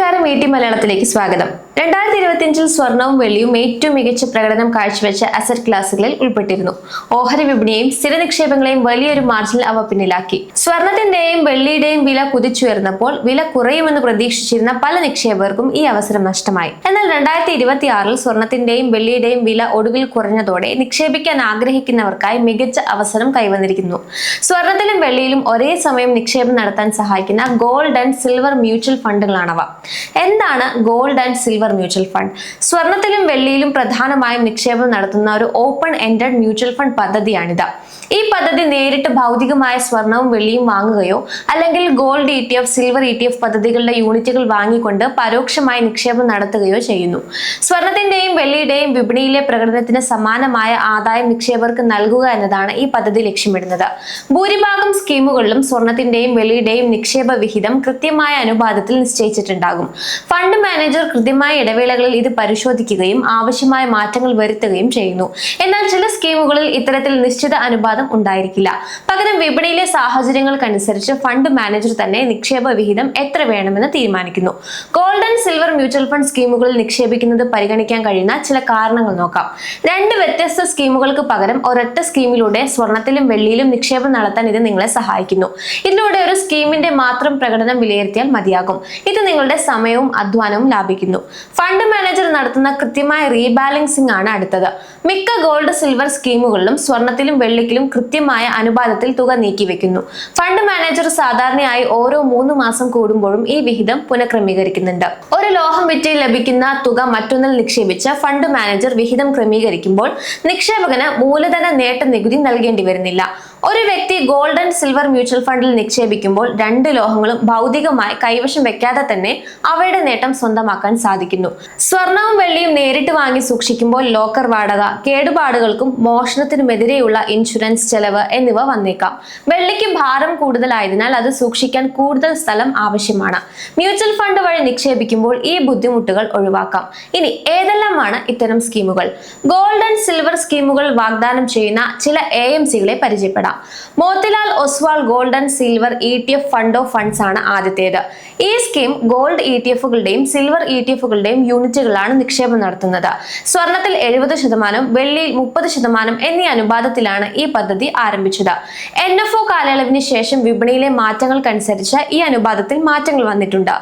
നമസ്കാരം, മലയാളത്തിലേക്ക് സ്വാഗതം. 2025 സ്വർണവും വെള്ളിയും ഏറ്റവും മികച്ച പ്രകടനം കാഴ്ചവെച്ച അസറ്റ് ക്ലാസുകളിൽ ഉൾപ്പെട്ടിരുന്നു. ഓഹരി വിപണിയെയും സ്ഥിര നിക്ഷേപങ്ങളെയും വലിയൊരു മാർജിനിൽ അവ പിന്നിലാക്കി. സ്വർണത്തിന്റെയും വെള്ളിയുടെയും വില കുതിച്ചുയർന്നപ്പോൾ വില കുറയുമെന്ന് പ്രതീക്ഷിച്ചിരുന്ന പല നിക്ഷേപകർക്കും ഈ അവസരം നഷ്ടമായി. എന്നാൽ 2026 സ്വർണത്തിന്റെയും വെള്ളിയുടെയും വില ഒടുവിൽ കുറഞ്ഞതോടെ നിക്ഷേപിക്കാൻ ആഗ്രഹിക്കുന്നവർക്കായി മികച്ച അവസരം കൈവന്നിരിക്കുന്നു. സ്വർണത്തിലും വെള്ളിയിലും ഒരേ സമയം നിക്ഷേപം നടത്താൻ സഹായിക്കുന്ന ഗോൾഡ് ആൻഡ് സിൽവർ മ്യൂച്വൽ ഫണ്ടുകളാണവ. എന്താണ് gold and silver mutual fund? സ്വർണത്തിലും വെള്ളിയിലും പ്രധാനമായും നിക്ഷേപം നടത്തുന്ന ഒരു ഓപ്പൺ എൻഡഡ് മ്യൂച്വൽ ഫണ്ട് പദ്ധതിയാണിത്. ഈ പദ്ധതി നേരിട്ട് ഭൗതികമായ സ്വർണവും വെള്ളിയും വാങ്ങുകയോ അല്ലെങ്കിൽ ഗോൾഡ് ETF, സിൽവർ ETF പദ്ധതികളുടെ യൂണിറ്റുകൾ വാങ്ങിക്കൊണ്ട് പരോക്ഷമായി നിക്ഷേപം നടത്തുകയോ ചെയ്യുന്നു. സ്വർണത്തിന്റെയും വെള്ളിയുടെയും വിപണിയിലെ പ്രകടനത്തിന് സമാനമായ ആദായം നിക്ഷേപകർക്ക് നൽകുക എന്നതാണ് ഈ പദ്ധതി ലക്ഷ്യമിടുന്നത്. ഭൂരിഭാഗം സ്കീമുകളിലും സ്വർണത്തിന്റെയും വെള്ളിയുടെയും നിക്ഷേപ വിഹിതം കൃത്യമായ അനുപാതത്തിൽ നിശ്ചയിച്ചിട്ടുണ്ടാകും. ഫണ്ട് മാനേജർ കൃത്യമായ ഇടവേളകളിൽ ഇത് പരിശോധിക്കുകയും ആവശ്യമായ മാറ്റങ്ങൾ വരുത്തുകയും ചെയ്യുന്നു. എന്നാൽ ചില സ്കീമുകളിൽ ഇത്തരത്തിൽ നിശ്ചിത അനുപാതം ഉണ്ടായിരിക്കില്ല. പകരം വിപണിയിലെ സാഹചര്യങ്ങൾക്കനുസരിച്ച് ഫണ്ട് മാനേജർ തന്നെ നിക്ഷേപ വിഹിതം എത്ര വേണമെന്ന് തീരുമാനിക്കുന്നു. Gold and silver mutual fund സ്കീമുകളിൽ നിക്ഷേപിക്കുന്നത് പരിഗണിക്കാൻ കഴിയുന്ന ചില കാരണങ്ങൾ നോക്കാം. രണ്ട് വ്യത്യസ്ത സ്കീമുകൾക്ക് പകരം ഒരൊറ്റ സ്കീമിലൂടെ സ്വർണത്തിലും വെള്ളിയിലും നിക്ഷേപം നടത്താൻ ഇത് നിങ്ങളെ സഹായിക്കുന്നു. ഇതിലൂടെ ഒരു സ്കീമിന്റെ മാത്രം പ്രകടനം വിലയിരുത്തിയാൽ മതിയാകും. ഇത് നിങ്ങളുടെ സമയവും അധ്വാനവും ലാഭിക്കുന്നു. ഫണ്ട് മാനേജർ നടത്തുന്ന കൃത്യമായ റീബാലൻസിംഗ് ആണ് അടുത്തത്. മിക്ക ഗോൾഡ് സിൽവർ സ്കീമുകളിലും സ്വർണത്തിലും വെള്ളിക്കിലും കൃത്യമായ അനുപാതത്തിൽ തുക നീക്കിവെക്കുന്നു. ഫണ്ട് മാനേജർ സാധാരണയായി ഓരോ 3 മാസം കൂടുമ്പോഴും ഈ വിഹിതം പുനഃക്രമീകരിക്കുന്നുണ്ട്. ഒരു ലോഹം വിറ്റ് ലഭിക്കുന്ന തുക മറ്റൊന്നിൽ നിക്ഷേപിച്ച് ഫണ്ട് മാനേജർ വിഹിതം ക്രമീകരിക്കുമ്പോൾ നിക്ഷേപകന് മൂലധന നേട്ട നികുതി നൽകേണ്ടി വരുന്നില്ല. ഒരു വ്യക്തി ഗോൾഡ് ആൻഡ് സിൽവർ മ്യൂച്വൽ ഫണ്ടിൽ നിക്ഷേപിക്കുമ്പോൾ രണ്ട് ലോഹങ്ങളും ഭൗതികമായി കൈവശം വെക്കാതെ തന്നെ അവയുടെ നേട്ടം സ്വന്തമാക്കാൻ സാധിക്കുന്നു. സ്വർണവും വെള്ളിയും നേരിട്ട് വാങ്ങി സൂക്ഷിക്കുമ്പോൾ ലോക്കർ വാടക, കേടുപാടുകൾക്കും മോഷണത്തിനുമെതിരെയുള്ള ഇൻഷുറൻസ് ചെലവ് എന്നിവ വന്നേക്കാം. വെള്ളിക്ക് ഭാരം കൂടുതലായതിനാൽ അത് സൂക്ഷിക്കാൻ കൂടുതൽ സ്ഥലം ആവശ്യമാണ്. മ്യൂച്വൽ ഫണ്ട് വഴി നിക്ഷേപിക്കുമ്പോൾ ഈ ബുദ്ധിമുട്ടുകൾ ഒഴിവാക്കാം. ഇനി ഏതെല്ലാമാണ് ഇത്തരം സ്കീമുകൾ? ഗോൾഡ് ആൻഡ് സിൽവർ സ്കീമുകൾ വാഗ്ദാനം ചെയ്യുന്ന ചില AMCകളെ പരിചയപ്പെടാം. Motilal Oswal gold and silver ETF fund of funds ആണ് ആദ്യത്തേത്. ഈ സ്കീം ഗോൾഡ് ETF-കളുടെയും സിൽവർ ETF-കളുടെയും യൂണിറ്റുകളാണ് നിക്ഷേപം നടത്തുന്നത്. സ്വർണത്തിൽ 70%, വെള്ളിയിൽ 30% എന്നീ അനുപാതത്തിലാണ് ഈ പദ്ധതി ആരംഭിച്ചത്. NFO കാലയളവിന് ശേഷം വിപണിയിലെ മാറ്റങ്ങൾക്കനുസരിച്ച് ഈ അനുപാതത്തിൽ മാറ്റങ്ങൾ വന്നിട്ടുണ്ട്.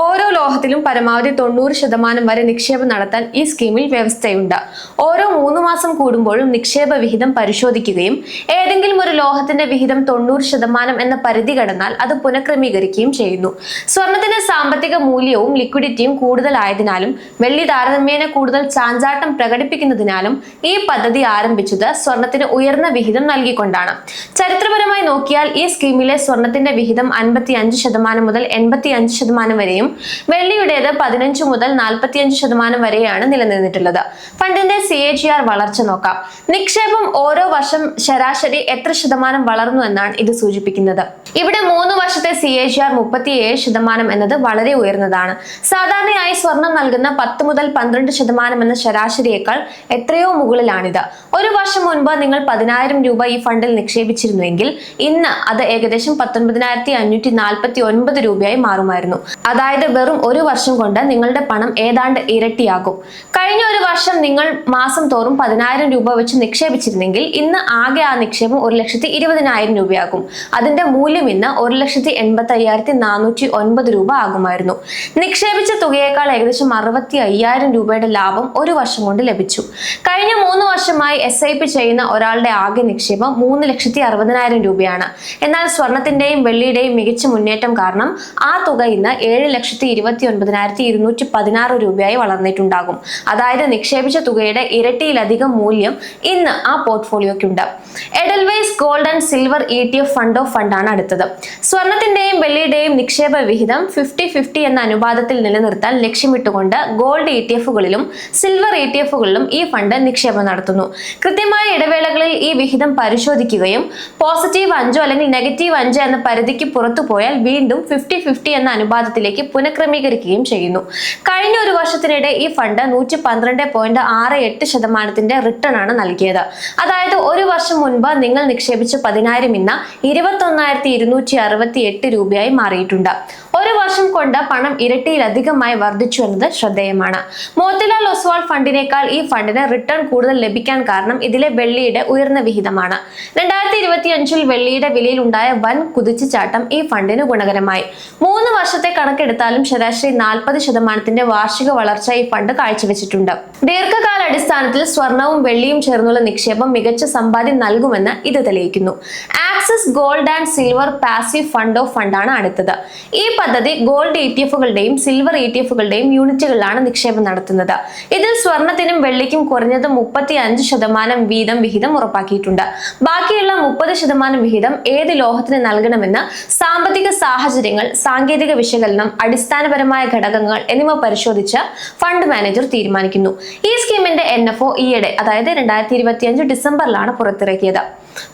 ഓരോ ലോഹത്തിലും പരമാവധി 90% വരെ നിക്ഷേപം നടത്താൻ ഈ സ്കീമിൽ വ്യവസ്ഥയുണ്ട്. ഓരോ 3 മാസം കൂടുമ്പോഴും നിക്ഷേപ വിഹിതം പരിശോധിക്കുകയും ഏതെങ്കിലും ഒരു ലോഹത്തിന്റെ വിഹിതം 90% എന്ന പരിധി കടന്നാൽ അത് പുനഃക്രമീകരിക്കുകയും ചെയ്യുന്നു. സ്വർണത്തിന് സാമ്പത്തിക മൂല്യവും ലിക്വിഡിറ്റിയും കൂടുതലായതിനാലും വെള്ളി താരതമ്യേന കൂടുതൽ ചാഞ്ചാട്ടം പ്രകടിപ്പിക്കുന്നതിനാലും ഈ പദ്ധതി ആരംഭിച്ചത് സ്വർണത്തിന് ഉയർന്ന വിഹിതം നൽകിക്കൊണ്ടാണ്. ചരിത്രപരമായി നോക്കിയാൽ ഈ സ്കീമിലെ സ്വർണത്തിന്റെ വിഹിതം 55% മുതൽ 85% വരെയും വെള്ളിയുടേത് 15 മുതൽ 45% വരെയാണ് നിലനിന്നിട്ടുള്ളത്. ഫണ്ടിന്റെ CAGR വളർച്ച നോക്കാം. നിക്ഷേപം ഓരോ വർഷം ശരാശരി എത്ര ശതമാനം വളർന്നു എന്നാണ് ഇത് സൂചിപ്പിക്കുന്നത്. ഇവിടെ 3 വർഷത്തെ CAGR 37% എന്നത് വളരെ ഉയർന്നതാണ്. സാധാരണയായി സ്വർണം നൽകുന്ന 10 മുതൽ 12% എന്ന ശരാശരിയേക്കാൾ എത്രയോ മുകളിലാണിത്. ഒരു വർഷം മുൻപ് നിങ്ങൾ 10,000 രൂപ ഈ ഫണ്ടിൽ നിക്ഷേപിച്ചിരുന്നുവെങ്കിൽ ഇന്ന് അത് ഏകദേശം 19,549 രൂപയായി മാറുമായിരുന്നു. അതായത് വെറും ഒരു വർഷം കൊണ്ട് നിങ്ങളുടെ പണം ഏതാണ്ട് ഇരട്ടിയാകും. കഴിഞ്ഞ ഒരു വർഷം നിങ്ങൾ മാസം തോറും 10,000 രൂപ വെച്ച് നിക്ഷേപിച്ചിരുന്നെങ്കിൽ ഇന്ന് ആകെ ആ നിക്ഷേപം 1,20,000 രൂപയാകും. അതിന്റെ മൂല്യം ഇന്ന് 1,85,409 രൂപ ആകുമായിരുന്നു. നിക്ഷേപിച്ച തുകയേക്കാൾ ഏകദേശം 65,000 രൂപയുടെ ലാഭം ഒരു വർഷം കൊണ്ട് ലഭിച്ചു. കഴിഞ്ഞ 3 വർഷമായി SIP ചെയ്യുന്ന ഒരാളുടെ ആകെ നിക്ഷേപം 3,60,000 രൂപയാണ്. എന്നാൽ സ്വർണത്തിന്റെയും വെള്ളിയുടെയും മികച്ച മുന്നേറ്റം കാരണം ആ തുക ഇന്ന് 7,29,216 രൂപയായി വളർന്നിട്ടുണ്ടാകും. അതായത് നിക്ഷേപിച്ച തുകയുടെ ഇരട്ടിയിലധികം മൂല്യം ഇന്ന് ആ പോർട്ട്ഫോളിയോയ്ക്കുണ്ട്. Edelweiss gold and silver ETF fund of fund ആണ് അടുത്തത്. സ്വർണത്തിന്റെയും വെള്ളിയുടെയും നിക്ഷേപ വിഹിതം 50-50 എന്ന അനുപാതത്തിൽ നിലനിർത്താൻ ലക്ഷ്യമിട്ടുകൊണ്ട് ഗോൾഡ് ETF-കളിലും സിൽവർ ETF-കളിലും ഈ ഫണ്ട് നിക്ഷേപം നടത്തുന്നു. കൃത്യമായ ഇടവേളകളിൽ ഈ വിഹിതം പരിശോധിക്കുകയും +5 അല്ലെങ്കിൽ -5 എന്ന പരിധിക്ക് പുറത്തു പോയാൽ വീണ്ടും 50-50 എന്ന അനുപാതത്തിലേക്ക് പുനഃക്രമീകരിക്കുകയും ചെയ്യുന്നു. കഴിഞ്ഞ ഒരു വർഷത്തിനിടെ ഈ ഫണ്ട് 112.68% റിട്ടേൺ ആണ് നൽകിയത്. അതായത് ഒരു വർഷം മുൻപ് നിങ്ങൾ നിക്ഷേപിച്ച നിക്ഷേപിച്ച 10,000 ഇന്ന് 21,268 രൂപയായി മാറിയിട്ടുണ്ട്. ഒരു വർഷം കൊണ്ട് പണം ഇരട്ടിയിലധികമായി വർദ്ധിച്ചു എന്നത് ശ്രദ്ധേയമാണ്. മോത്തിലാൽ ഒസ്വാൾ ഫണ്ടിനേക്കാൾ ഈ ഫണ്ടിന് റിട്ടേൺ കൂടുതൽ ലഭിക്കാൻ കാരണം ഇതിലെ വെള്ളിയുടെ ഉയർന്ന വിഹിതമാണ്. 2025 വെള്ളിയുടെ വിലയിൽ ഉണ്ടായ വൻ കുതിച്ചുചാട്ടം ഈ ഫണ്ടിന് ഗുണകരമായി. 3 വർഷത്തെ കണക്കെടുത്താലും ശരാശരി 40% വാർഷിക വളർച്ച ഈ ഫണ്ട് കാഴ്ചവെച്ചിട്ടുണ്ട്. ദീർഘകാല അടിസ്ഥാനത്തിൽ സ്വർണവും വെള്ളിയും ചേർന്നുള്ള നിക്ഷേപം മികച്ച സമ്പാദ്യം നൽകുമെന്ന് ഇത് തെളിയിക്കുന്നു. Axis gold and silver passive fund of ഫണ്ടാണ് അടുത്തത്. ഈ പദ്ധതി ഗോൾഡ് ETF-കളുടെയും സിൽവർ ETF-കളുടെയും യൂണിറ്റുകളിലാണ് നിക്ഷേപം നടത്തുന്നത്. ഇതിൽ സ്വർണത്തിനും വെള്ളിക്കും കുറഞ്ഞത് 35% വീതം വിഹിതം ഉറപ്പാക്കിയിട്ടുണ്ട്. ബാക്കിയുള്ള 30% വിഹിതം ഏത് ലോഹത്തിന് നൽകണമെന്ന് സാമ്പത്തിക സാഹചര്യങ്ങൾ, സാങ്കേതിക വിശകലനം, അടിസ്ഥാനപരമായ ഘടകങ്ങൾ എന്നിവ പരിശോധിച്ച് ഫണ്ട് മാനേജർ തീരുമാനിക്കുന്നു. ഈ സ്കീമിന്റെ NFO ഈയിടെ, അതായത് 2025 ഡിസംബറിലാണ് പുറത്തിറക്കിയത്.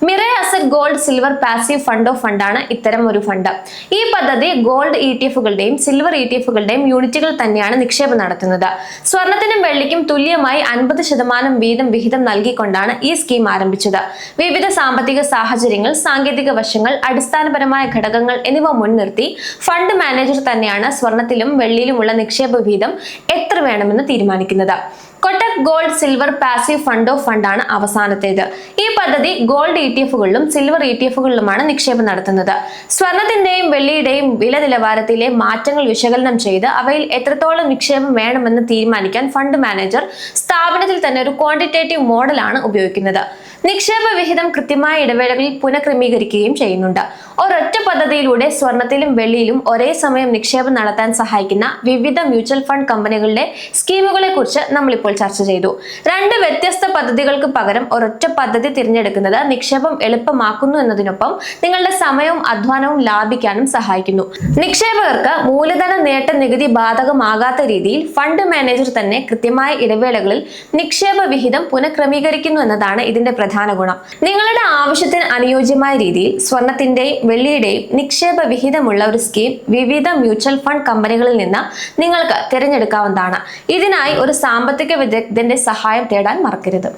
Mirae asset gold silver passive fund of ഫണ്ടാണ് ഇത്തരം ഒരു ഫണ്ട്. ഈ പദ്ധതി ഗോൾഡ് ETF-കളുടെയും സിൽവർ ETF-കളുടെയും യൂണിറ്റുകൾ തന്നെയാണ് നിക്ഷേപം നടത്തുന്നത്. സ്വർണത്തിനും വെള്ളിക്കും തുല്യമായി 50% വീതം വിഹിതം നൽകിക്കൊണ്ടാണ് ഈ സ്കീം ആരംഭിച്ചത്. വിവിധ സാമ്പത്തിക സാഹചര്യങ്ങൾ, സാങ്കേതിക വശങ്ങൾ, അടിസ്ഥാനപരമായ ഘടകങ്ങൾ എന്നിവ മുൻനിർത്തി ഫണ്ട് മാനേജർ തന്നെയാണ് സ്വർണത്തിലും വെള്ളിയിലുമുള്ള നിക്ഷേപ വിഹിതം എത്ര വേണമെന്ന് തീരുമാനിക്കുന്നത്. Kotak gold silver passive fund of ഫണ്ടാണ് അവസാനത്തേത്. ഈ പദ്ധതി ഗോൾഡ് ETF-കളിലും സിൽവർ ETF-കളിലുമാണ് നിക്ഷേപം നടത്തുന്നത്. സ്വർണത്തിന്റെയും വെള്ളിയുടെയും വില നിലവാരത്തിലെ മാറ്റങ്ങൾ വിശകലനം ചെയ്ത് അവയിൽ എത്രത്തോളം നിക്ഷേപം വേണമെന്ന് തീരുമാനിക്കാൻ ഫണ്ട് മാനേജർ സ്ഥാപനത്തിൽ തന്നെ ഒരു ക്വാണ്ടിറ്റേറ്റീവ് മോഡലാണ് ഉപയോഗിക്കുന്നത്. നിക്ഷേപ വിഹിതം കൃത്യമായ ഇടവേളകളിൽ പുനഃക്രമീകരിക്കുകയും ചെയ്യുന്നുണ്ട്. ഒരൊറ്റ പദ്ധതിയിലൂടെ സ്വർണത്തിലും വെള്ളിയിലും ഒരേ സമയം നിക്ഷേപം നടത്താൻ സഹായിക്കുന്ന വിവിധ മ്യൂച്വൽ ഫണ്ട് കമ്പനികളുടെ സ്കീമുകളെ കുറിച്ച് നമ്മളിപ്പോൾ ചർച്ച ചെയ്തു. 2 വ്യത്യസ്ത പദ്ധതികൾക്ക് പകരം ഒരൊറ്റ പദ്ധതി തിരഞ്ഞെടുക്കുന്നത് നിക്ഷേപം എളുപ്പമാക്കുന്നു എന്നതിനൊപ്പം നിങ്ങളുടെ സമയവും അധ്വാനവും ലാഭിക്കാനും സഹായിക്കുന്നു. നിക്ഷേപകർക്ക് മൂലധന നേട്ട നികുതി ബാധകമാകാത്ത രീതിയിൽ ഫണ്ട് മാനേജർ തന്നെ കൃത്യമായ ഇടവേളകളിൽ നിക്ഷേപ വിഹിതം പുനഃക്രമീകരിക്കുന്നു എന്നതാണ് ഇതിന്റെ പ്രധാന ഗുണം. നിങ്ങളുടെ ആവശ്യത്തിന് അനുയോജ്യമായ രീതിയിൽ സ്വർണത്തിന്റെയും വെള്ളിയുടെയും നിക്ഷേപ വിഹിതമുള്ള ഒരു സ്കീം വിവിധ മ്യൂച്വൽ ഫണ്ട് കമ്പനികളിൽ നിന്ന് നിങ്ങൾക്ക് തിരഞ്ഞെടുക്കാവുന്നതാണ്. ഇതിനായി ഒരു സാമ്പത്തിക വിദഗ്ധന്റെ സഹായം തേടാൻ മറക്കരുത്.